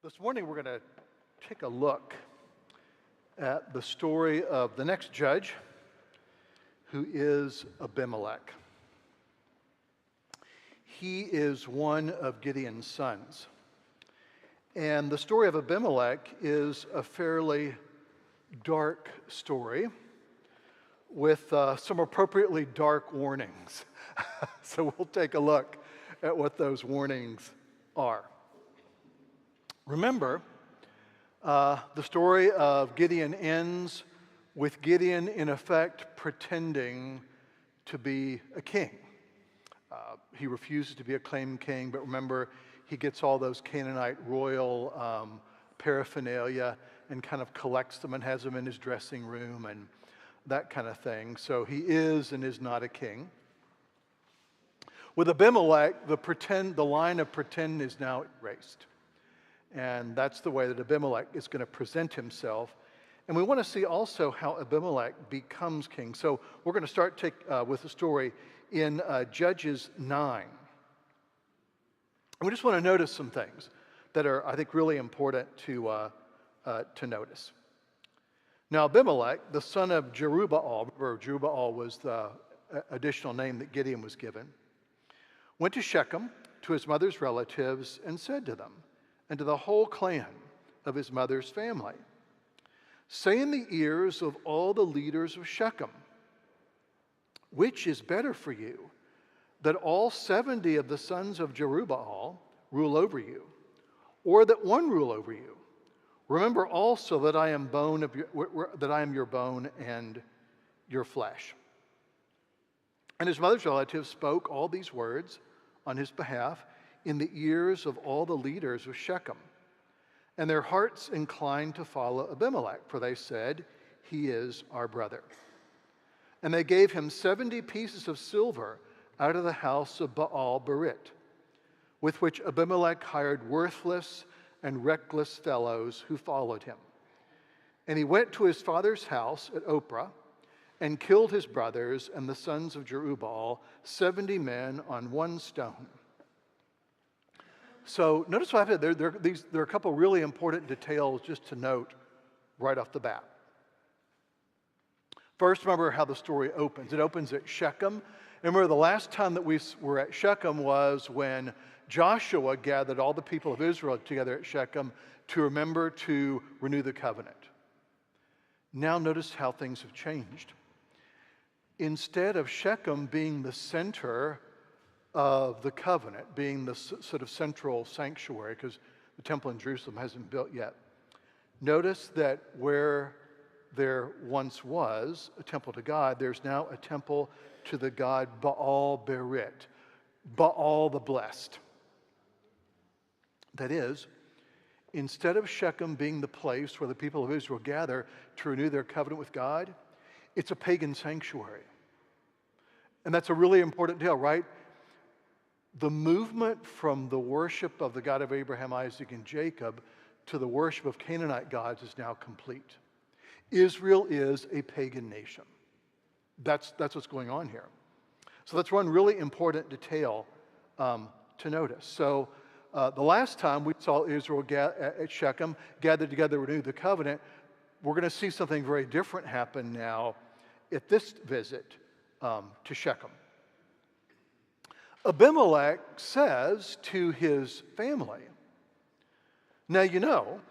This morning we're going to take a look at the story of the next judge, who is Abimelech. He is one of Gideon's sons. And the story of Abimelech is a fairly dark story with some appropriately dark warnings. So we'll take a look at what those warnings are. Remember, the story of Gideon ends with Gideon, in effect, pretending to be a king. He refuses to be acclaimed king, but remember, he gets all those Canaanite royal paraphernalia and kind of collects them and has them in his dressing room and that kind of thing. So he is and is not a king. With Abimelech, the line of pretend is now erased. And that's the way that Abimelech is going to present himself. And we want to see also how Abimelech becomes king. So we're going to start with the story in Judges 9. And we just want to notice some things that are, I think, really important to notice. Now, Abimelech, the son of Jerubbaal, remember Jerubbaal was the additional name that Gideon was given, went to Shechem to his mother's relatives and said to them, and to the whole clan of his mother's family, say in the ears of all the leaders of Shechem, which is better for you, that all 70 of the sons of Jerubbaal rule over you, or that one rule over you? Remember also that I am your bone and your flesh. And his mother's relatives spoke all these words on his behalf in the ears of all the leaders of Shechem. And their hearts inclined to follow Abimelech, for they said, he is our brother. And they gave him 70 pieces of silver out of the house of Baal Berit, with which Abimelech hired worthless and reckless fellows who followed him. And he went to his father's house at Ophrah and killed his brothers and the sons of Jerubbaal, 70 men on one stone. So notice what happened. There are a couple really important details just to note right off the bat. First, remember how the story opens. It opens at Shechem. And remember, the last time that we were at Shechem was when Joshua gathered all the people of Israel together at Shechem to remember to renew the covenant. Now notice how things have changed. Instead of Shechem being the center of the covenant, being the sort of central sanctuary, because the temple in Jerusalem hasn't built yet. Notice that where there once was a temple to God, there's now a temple to the god Baal Berit, Baal the blessed. That is, instead of Shechem being the place where the people of Israel gather to renew their covenant with God, it's a pagan sanctuary. And that's a really important deal, right? The movement from the worship of the God of Abraham, Isaac, and Jacob to the worship of Canaanite gods is now complete. Israel is a pagan nation. That's what's going on here. So that's one really important detail to notice. So the last time we saw Israel at Shechem gathered together to renew the covenant, we're going to see something very different happen now at this visit to Shechem. Abimelech says to his family, now you know,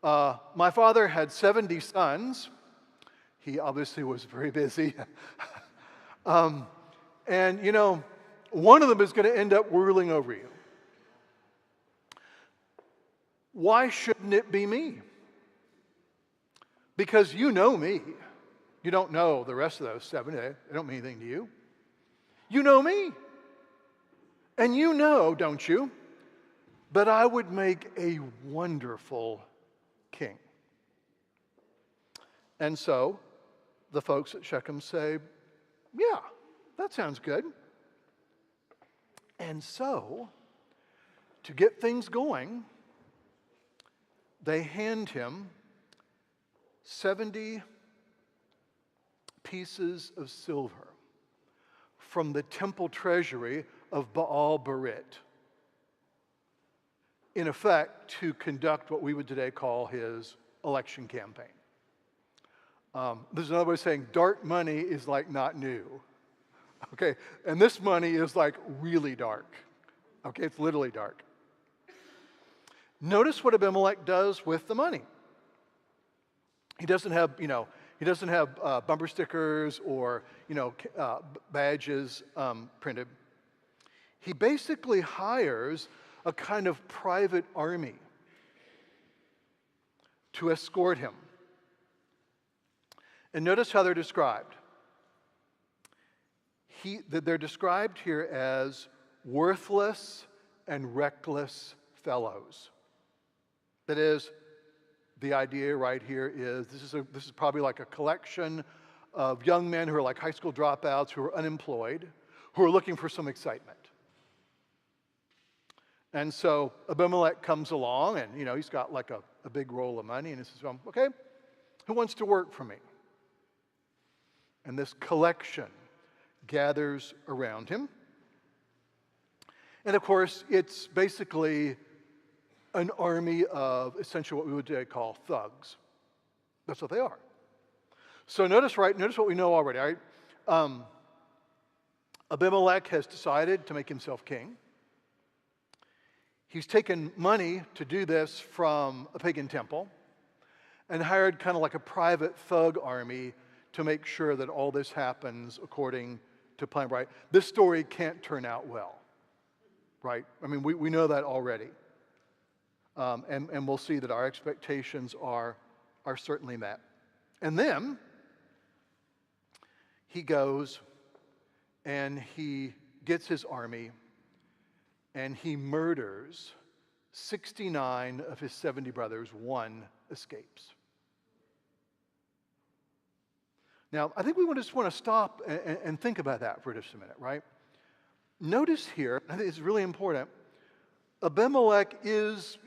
my father had 70 sons. He obviously was very busy. And you know, one of them is going to end up ruling over you. Why shouldn't it be me? Because you know me. You don't know the rest of those 70. They don't mean anything to you. You know me. And you know, don't you, that I would make a wonderful king. And so the folks at Shechem say, yeah, that sounds good. And so, to get things going, they hand him 70 pieces of silver from the temple treasury of Baal Berit. in effect, to conduct what we would today call his election campaign. There's another way of saying dark money is like not new. Okay, and this money is like really dark. Okay, it's literally dark. Notice what Abimelech does with the money. He doesn't have, bumper stickers or, badges printed. He basically hires a kind of private army to escort him. And notice how they're described. They're described here as worthless and reckless fellows. That is, the idea right here is this is probably like a collection of young men who are like high school dropouts, who are unemployed, who are looking for some excitement. And so Abimelech comes along, and he's got like a big roll of money, and he says, well, okay, who wants to work for me? And this collection gathers around him. And of course, it's basically an army of essentially what we would today call thugs. That's what they are. So notice what we know already, right? Abimelech has decided to make himself king. He's taken money to do this from a pagan temple and hired kind of like a private thug army to make sure that all this happens according to plan, right? This story can't turn out well, right? I mean, we know that already. And we'll see that our expectations are certainly met. And then he goes and he gets his army and he murders 69 of his 70 brothers. One escapes. Now, I think we just want to stop and think about that for just a minute, right? Notice here, I think it's really important, Abimelech is,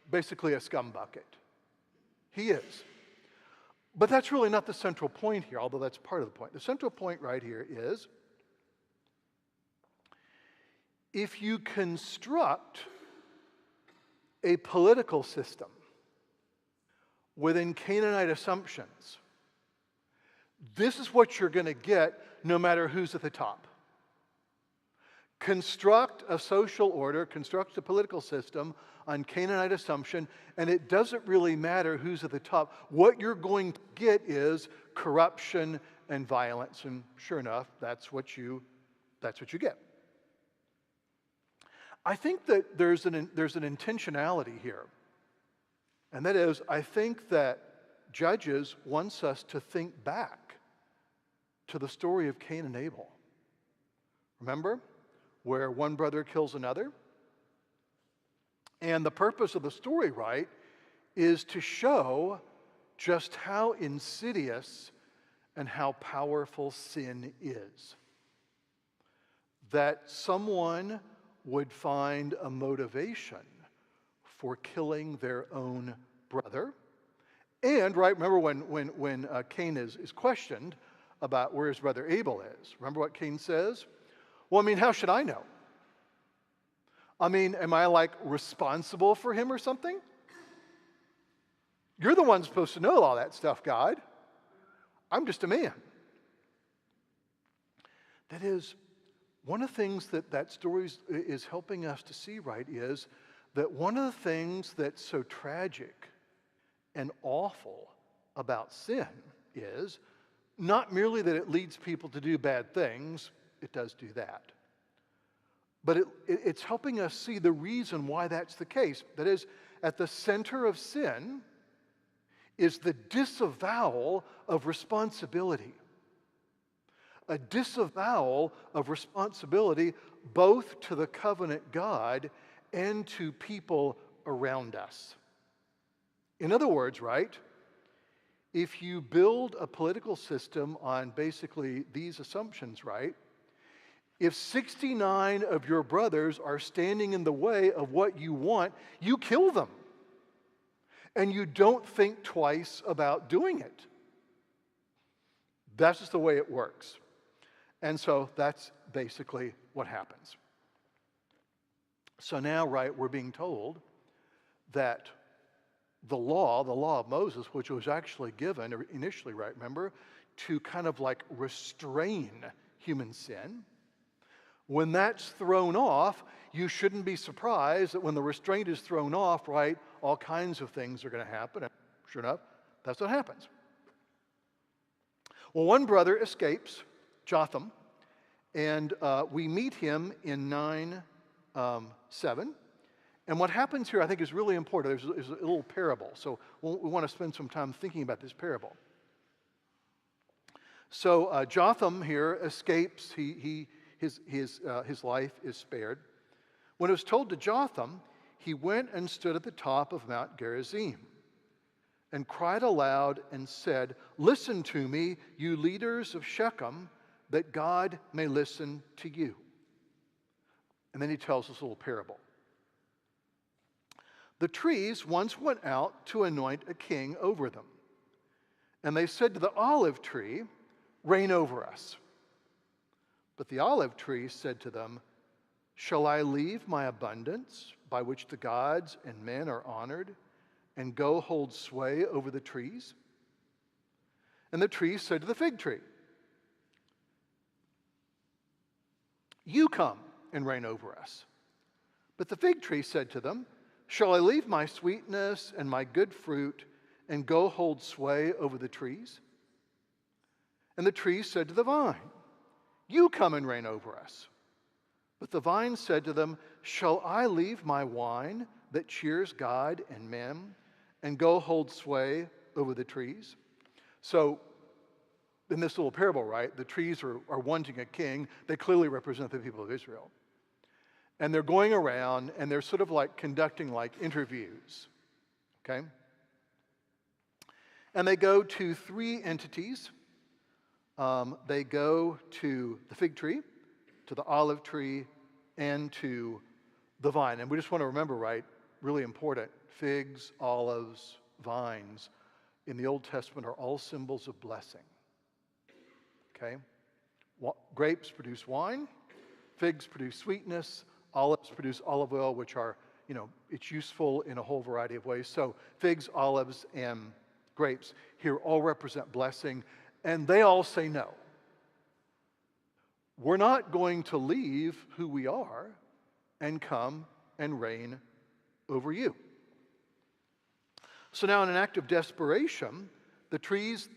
basically a scumbucket. He is. But that's really not the central point here, although that's part of the point. The central point right here is, if you construct a political system within Canaanite assumptions, this is what you're going to get no matter who's at the top. Construct a social order, construct a political system on Canaanite assumption, and it doesn't really matter who's at the top. What you're going to get is corruption and violence, and sure enough, that's what you get. I think that there's an intentionality here, and that is, I think that Judges wants us to think back to the story of Cain and Abel. Remember? Where one brother kills another. And the purpose of the story, right, is to show just how insidious and how powerful sin is. That someone would find a motivation for killing their own brother. And, right, remember when Cain is questioned about where his brother Abel is. Remember what Cain says? Well, I mean, how should I know? I mean, am I like responsible for him or something? You're the one supposed to know all that stuff, God. I'm just a man. That is, one of the things that story is helping us to see, right, is that one of the things that's so tragic and awful about sin is not merely that it leads people to do bad things, it does do that. But it's helping us see the reason why that's the case. That is, at the center of sin is the disavowal of responsibility. A disavowal of responsibility both to the covenant God and to people around us. In other words, right, if you build a political system on basically these assumptions, right, if 69 of your brothers are standing in the way of what you want, you kill them. And you don't think twice about doing it. That's just the way it works. And so that's basically what happens. So now, right, we're being told that the law of Moses, which was actually given initially, right, remember, to kind of like restrain human sin, when that's thrown off, you shouldn't be surprised that when the restraint is thrown off, right, all kinds of things are going to happen. And sure enough, that's what happens. Well, one brother escapes, Jotham, and we meet him in 9:7. And what happens here, I think, is really important. There's a little parable. So we want to spend some time thinking about this parable. So Jotham here escapes. His life is spared. When it was told to Jotham, he went and stood at the top of Mount Gerizim and cried aloud and said, "Listen to me, you leaders of Shechem, that God may listen to you." And then he tells this little parable. The trees once went out to anoint a king over them. And they said to the olive tree, "Reign over us." But the olive tree said to them, "Shall I leave my abundance by which the gods and men are honored and go hold sway over the trees?" And the tree said to the fig tree, "You come and reign over us." But the fig tree said to them, "Shall I leave my sweetness and my good fruit and go hold sway over the trees?" And the tree said to the vine, "You come and reign over us." But the vine said to them, "Shall I leave my wine that cheers God and men and go hold sway over the trees?" So in this little parable, right, the trees are wanting a king. They clearly represent the people of Israel. And they're going around and they're sort of like conducting like interviews, okay? And they go to three entities. They go to the fig tree, to the olive tree, and to the vine. And we just want to remember, right, really important, figs, olives, vines in the Old Testament are all symbols of blessing, okay? Grapes produce wine, figs produce sweetness, olives produce olive oil, which are, it's useful in a whole variety of ways. So figs, olives, and grapes here all represent blessing, and they all say no. We're not going to leave who we are and come and reign over you. So now in an act of desperation, the trees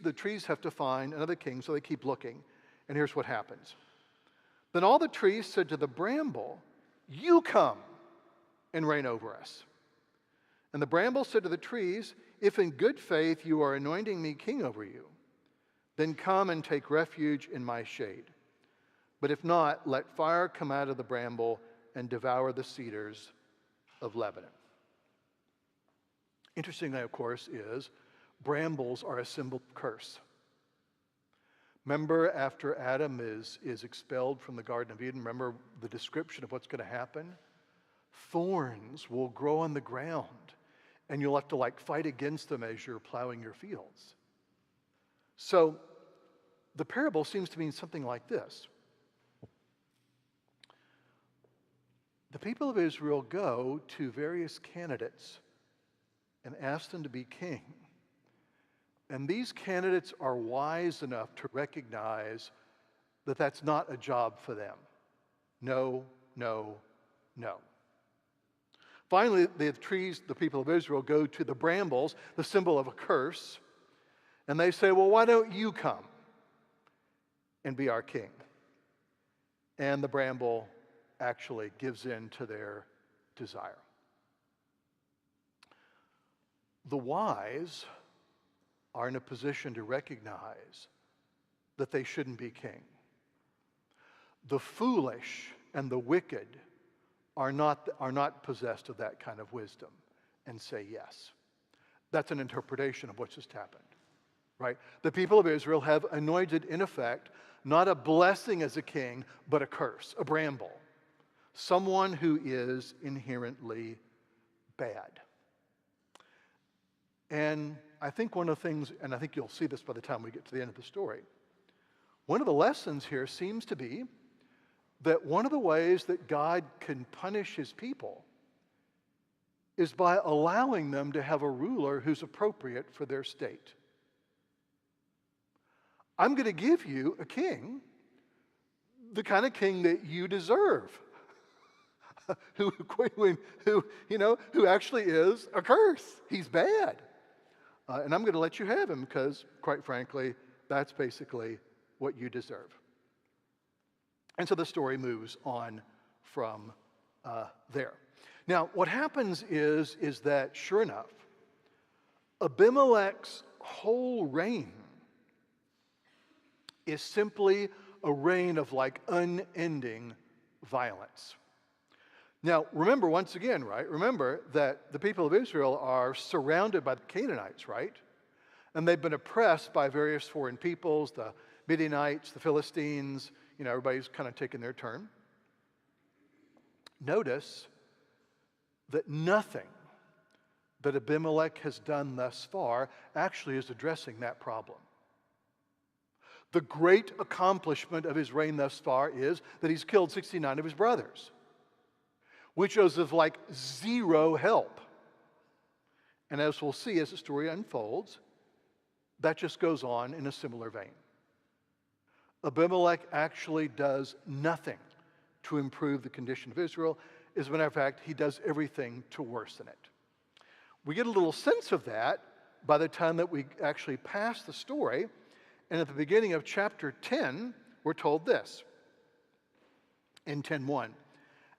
have to find another king, so they keep looking. And here's what happens. Then all the trees said to the bramble, "You come and reign over us." And the bramble said to the trees, "If in good faith you are anointing me king over you, then come and take refuge in my shade. But if not, let fire come out of the bramble and devour the cedars of Lebanon." Interestingly, of course, is brambles are a symbol of curse. Remember, after Adam is expelled from the Garden of Eden, remember the description of what's going to happen? Thorns will grow on the ground, and you'll have to like fight against them as you're plowing your fields. So the parable seems to mean something like this. The people of Israel go to various candidates and ask them to be king. And these candidates are wise enough to recognize that that's not a job for them. No, no, no. Finally, the people of Israel, go to the brambles, the symbol of a curse, and they say, "Well, why don't you come and be our king?" And the bramble actually gives in to their desire. The wise are in a position to recognize that they shouldn't be king. The foolish and the wicked are not possessed of that kind of wisdom and say yes. That's an interpretation of what's just happened, right? The people of Israel have anointed, in effect, not a blessing as a king, but a curse, a bramble, someone who is inherently bad. And I think one of the things, and I think you'll see this by the time we get to the end of the story, one of the lessons here seems to be that one of the ways that God can punish his people is by allowing them to have a ruler who's appropriate for their state. I'm going to give you a king, the kind of king that you deserve, who actually is a curse. He's bad. And I'm going to let you have him because, quite frankly, that's basically what you deserve. And so the story moves on from there. Now, what happens is that, sure enough, Abimelech's whole reign is simply a reign of like unending violence. Now, remember once again, right? Remember that the people of Israel are surrounded by the Canaanites, right? And they've been oppressed by various foreign peoples, the Midianites, the Philistines, everybody's kind of taking their turn. Notice that nothing that Abimelech has done thus far actually is addressing that problem. The great accomplishment of his reign thus far is that he's killed 69 of his brothers, which is of like zero help. And as we'll see as the story unfolds, that just goes on in a similar vein. Abimelech actually does nothing to improve the condition of Israel. As a matter of fact, he does everything to worsen it. We get a little sense of that by the time that we actually pass the story. And at the beginning of chapter 10, we're told this. In 10:1,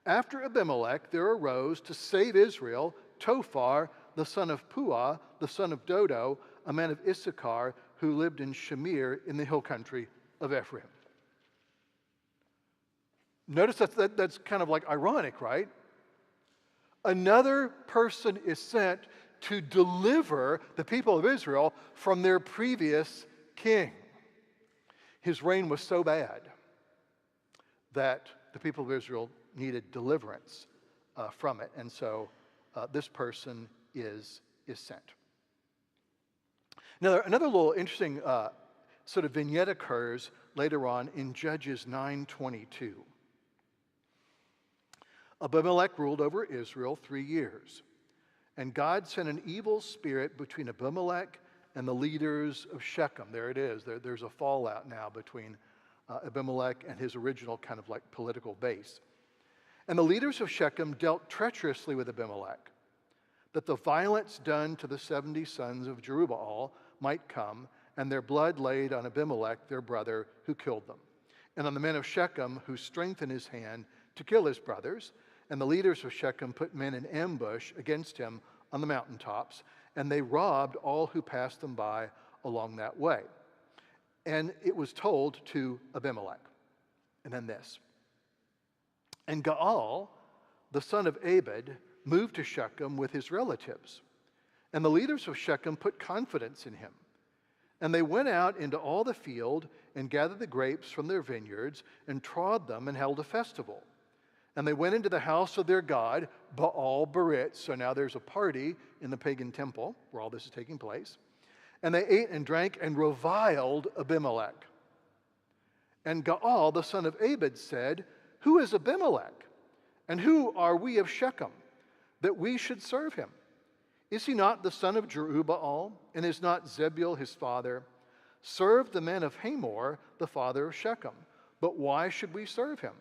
after Abimelech, there arose to save Israel Tophar, the son of Puah, the son of Dodo, a man of Issachar, who lived in Shamir in the hill country of Ephraim. Notice that's kind of like ironic, right? Another person is sent to deliver the people of Israel from their previous king. His reign was so bad that the people of Israel needed deliverance from it. And so this person is sent. Now, another little interesting sort of vignette occurs later on in Judges 9:22. Abimelech ruled over Israel 3 years, and God sent an evil spirit between Abimelech and the leaders of Shechem. There it is. There's a fallout now between Abimelech and his original kind of like political base. And the leaders of Shechem dealt treacherously with Abimelech, that the violence done to the 70 sons of Jerubbaal might come, and their blood laid on Abimelech, their brother, who killed them, and on the men of Shechem, who strengthened his hand to kill his brothers. And the leaders of Shechem put men in ambush against him on the mountaintops, and they robbed all who passed them by along that way. And it was told to Abimelech. And then this. And Gaal, the son of Abed, moved to Shechem with his relatives. And the leaders of Shechem put confidence in him. And they went out into all the field and gathered the grapes from their vineyards and trod them and held a festival. And they went into the house of their god, Baal Berit. So now there's a party in the pagan temple where all this is taking place. And they ate and drank and reviled Abimelech. And Gaal, the son of Abed, said, "Who is Abimelech? And who are we of Shechem, that we should serve him? Is he not the son of Jerubbaal? And is not Zebul his father? Serve the men of Hamor, the father of Shechem. But why should we serve him?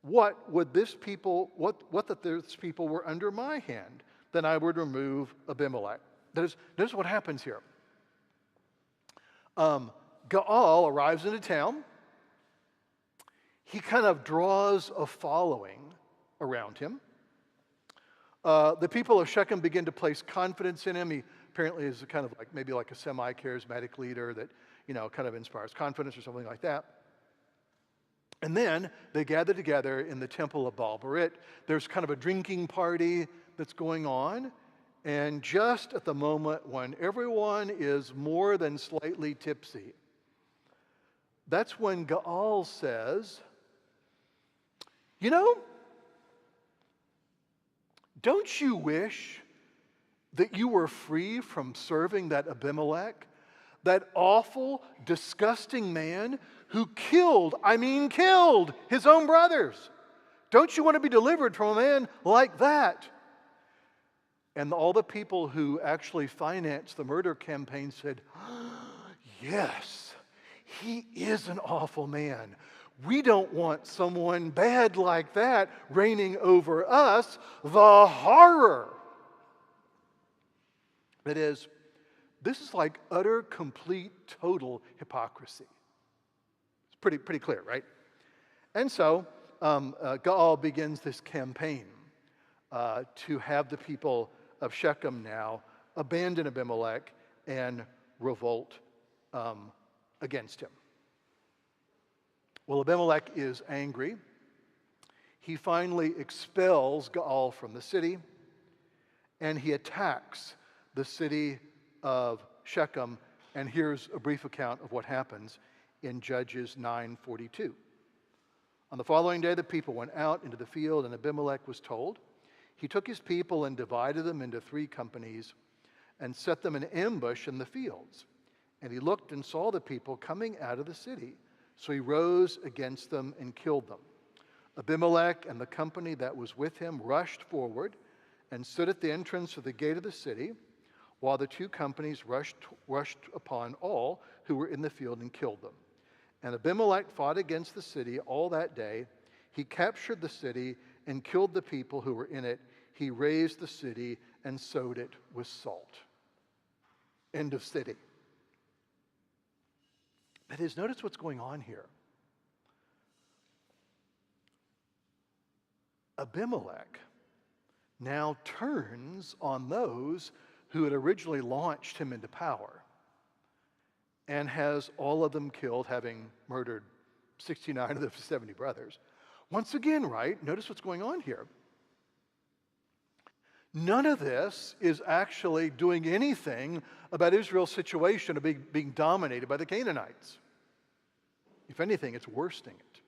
What would this people, what that this people were under my hand, then I would remove Abimelech." Notice what happens here. Gaal arrives into town. He kind of draws a following around him. The people of Shechem begin to place confidence in him. He apparently is kind of like maybe like a semi-charismatic leader that, kind of inspires confidence or something like that. And then they gather together in the temple of Baal Berit. There's kind of a drinking party that's going on. And just at the moment when everyone is more than slightly tipsy, that's when Gaal says, don't you wish that you were free from serving that Abimelech? That awful, disgusting man who killed his own brothers. Don't you want to be delivered from a man like that? And all the people who actually financed the murder campaign said, yes, he is an awful man. We don't want someone bad like that reigning over us. The horror. That is, this is like utter, complete, total hypocrisy. It's pretty clear, right? And so Gaal begins this campaign to have the people of Shechem now abandon Abimelech and revolt against him. Well, Abimelech is angry. He finally expels Gaal from the city, and he attacks the city of Shechem. And here's a brief account of what happens in Judges 9:42. On the following day, the people went out into the field, and Abimelech was told. He took his people and divided them into 3 companies and set them in ambush in the fields. And he looked and saw the people coming out of the city. So he rose against them and killed them. Abimelech and the company that was with him rushed forward and stood at the entrance of the gate of the city, while the 2 companies rushed upon all who were in the field and killed them. And Abimelech fought against the city all that day. He captured the city and killed the people who were in it. He razed the city and sowed it with salt. End of city. That is, notice what's going on here. Abimelech now turns on those who had originally launched him into power and has all of them killed, having murdered 69 of the 70 brothers. Once again, right, notice what's going on here. None of this is actually doing anything about Israel's situation of being dominated by the Canaanites. If anything, it's worsening it.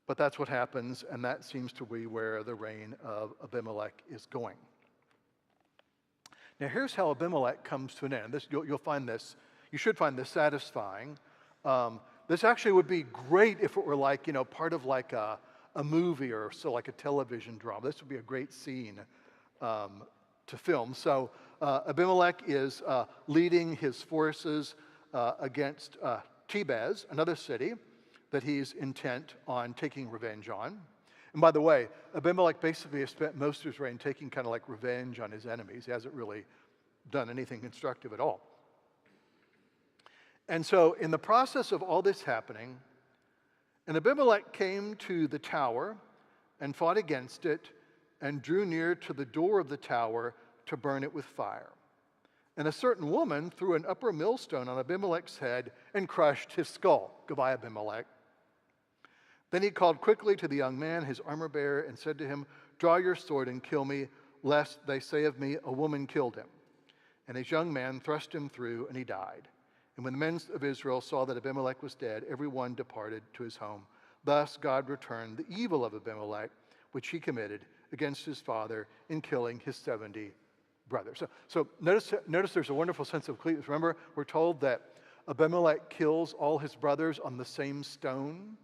But that's what happens, and that seems to be where the reign of Abimelech is going. Now, here's how Abimelech comes to an end. You'll find this, you should find this satisfying. This actually would be great if it were like, part of like a movie or so, like a television drama. This would be a great scene to film. So Abimelech is leading his forces against Tebez, another city that he's intent on taking revenge on. And by the way, Abimelech basically has spent most of his reign taking kind of like revenge on his enemies. He hasn't really done anything constructive at all. And so in the process of all this happening, and Abimelech came to the tower and fought against it and drew near to the door of the tower to burn it with fire. And a certain woman threw an upper millstone on Abimelech's head and crushed his skull. Goodbye, Abimelech. Then he called quickly to the young man, his armor-bearer, and said to him, "Draw your sword and kill me, lest they say of me, a woman killed him." And his young man thrust him through, and he died. And when the men of Israel saw that Abimelech was dead, everyone departed to his home. Thus God returned the evil of Abimelech, which he committed against his father in killing his 70 brothers. So notice there's a wonderful sense of completeness. Remember, we're told that Abimelech kills all his brothers on the same stone.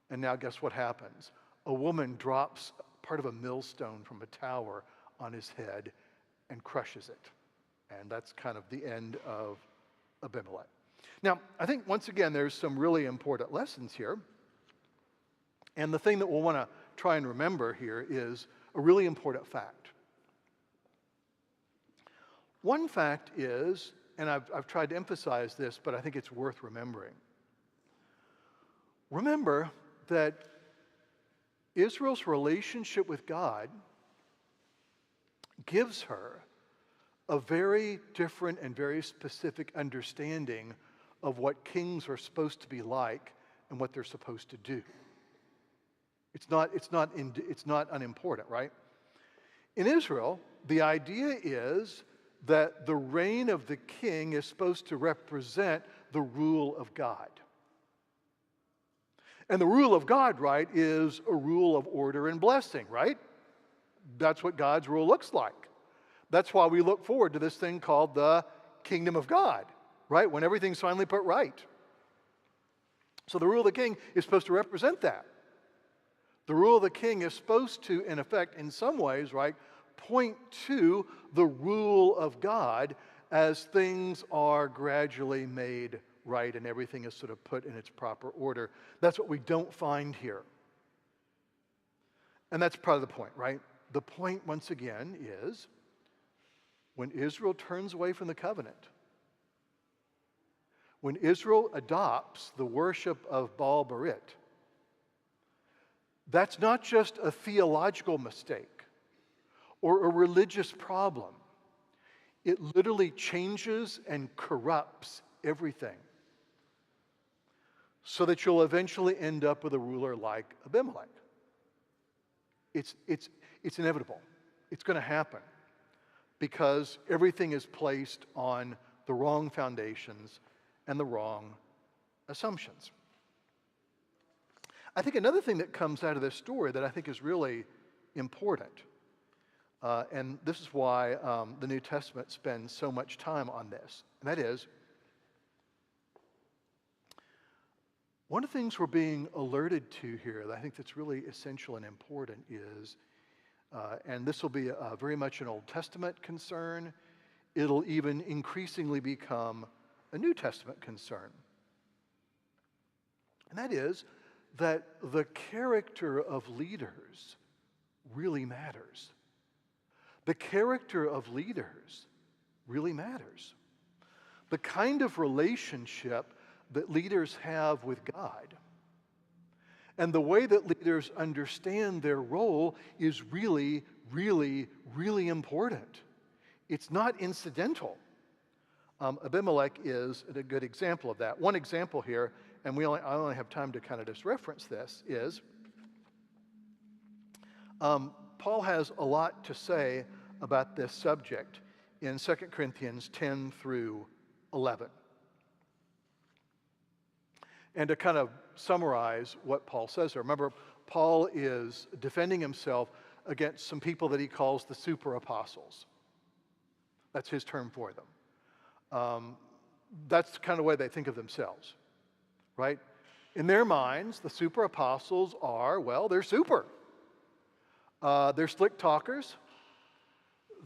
And now guess what happens? A woman drops part of a millstone from a tower on his head and crushes it. And that's kind of the end of Abimelech. Now, I think once again there's some really important lessons here. And the thing that we'll want to try and remember here is a really important fact. One fact is, and I've tried to emphasize this, but I think it's worth remembering. Remember that Israel's relationship with God gives her a very different and very specific understanding of what kings are supposed to be like and what they're supposed to do. It's not unimportant, right? In Israel, the idea is that the reign of the king is supposed to represent the rule of God. And the rule of God, right, is a rule of order and blessing, right? That's what God's rule looks like. That's why we look forward to this thing called the kingdom of God, right? When everything's finally put right. So the rule of the king is supposed to represent that. The rule of the king is supposed to, in effect, in some ways, right, point to the rule of God as things are gradually made right and everything is sort of put in its proper order. That's what we don't find here. And that's part of the point, right? The point, once again, is when Israel turns away from the covenant, when Israel adopts the worship of Baal Berit, that's not just a theological mistake or a religious problem. It literally changes and corrupts everything so that you'll eventually end up with a ruler like Abimelech. It's inevitable. It's going to happen because everything is placed on the wrong foundations and the wrong assumptions. I think another thing that comes out of this story that I think is really important, and this is why the New Testament spends so much time on this, and that is, one of the things we're being alerted to here that I think that's really essential and important is, and this will be very much an Old Testament concern, it'll even increasingly become a New Testament concern. And that is that the character of leaders really matters. The character of leaders really matters. The kind of relationship that leaders have with God and the way that leaders understand their role is really, really, really important. It's not incidental. Abimelech is a good example of that. One example here, and I only have time to kind of just reference this, is Paul has a lot to say about this subject in 2 Corinthians 10 through 11. And to kind of summarize what Paul says there, remember, Paul is defending himself against some people that he calls the super apostles. That's his term for them. That's the kind of way they think of themselves, right? In their minds, the super apostles are, well, they're super. They're slick talkers.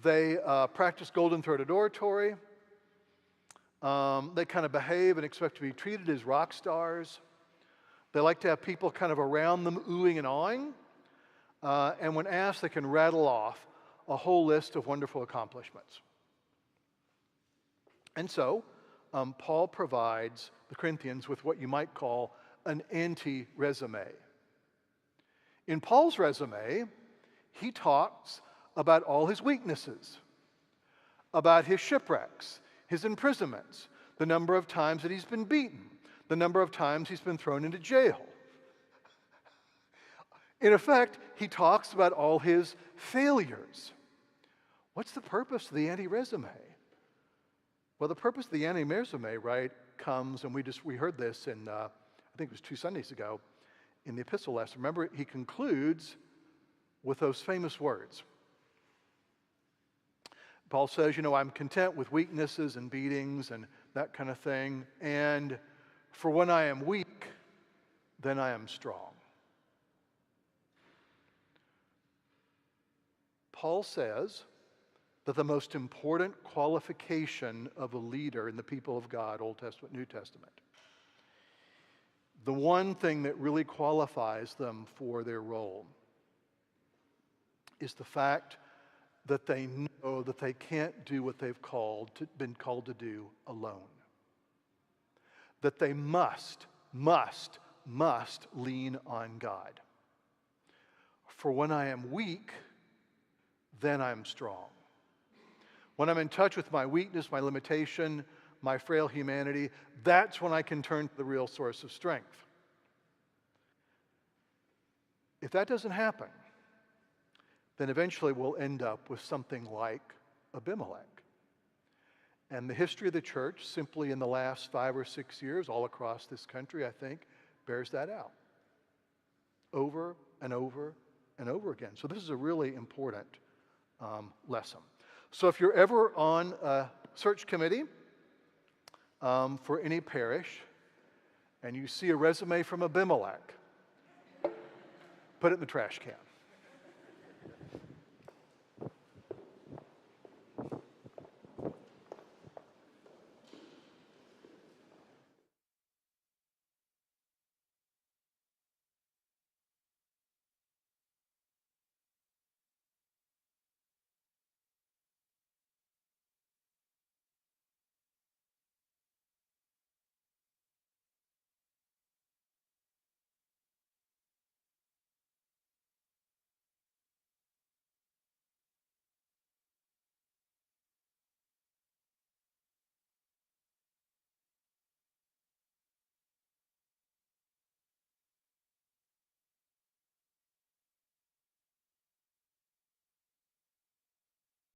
They practice golden-throated oratory. They kind of behave and expect to be treated as rock stars. They like to have people kind of around them oohing and awing. And when asked, they can rattle off a whole list of wonderful accomplishments. And so, Paul provides the Corinthians with what you might call an anti-resume. In Paul's resume, he talks about all his weaknesses, about his shipwrecks, his imprisonments, the number of times that he's been beaten, the number of times he's been thrown into jail. In effect, he talks about all his failures. What's the purpose of the anti-resume? Well, the purpose of the anti-resume, right, comes, and we heard this in, I think it was 2 Sundays ago, in the epistle lesson. Remember, he concludes with those famous words. Paul says, I'm content with weaknesses and beatings and that kind of thing. And for when I am weak, then I am strong. Paul says that the most important qualification of a leader in the people of God, Old Testament, New Testament, the one thing that really qualifies them for their role is the fact that they know that they can't do what they've been called to do alone. That they must lean on God. For when I am weak, then I'm strong. When I'm in touch with my weakness, my limitation, my frail humanity, that's when I can turn to the real source of strength. If that doesn't happen, then eventually we'll end up with something like Abimelech. And the history of the church, simply in the last 5 or 6 years, all across this country, I think, bears that out. Over and over and over again. So this is a really important lesson. So if you're ever on a search committee for any parish, and you see a resume from Abimelech, put it in the trash can.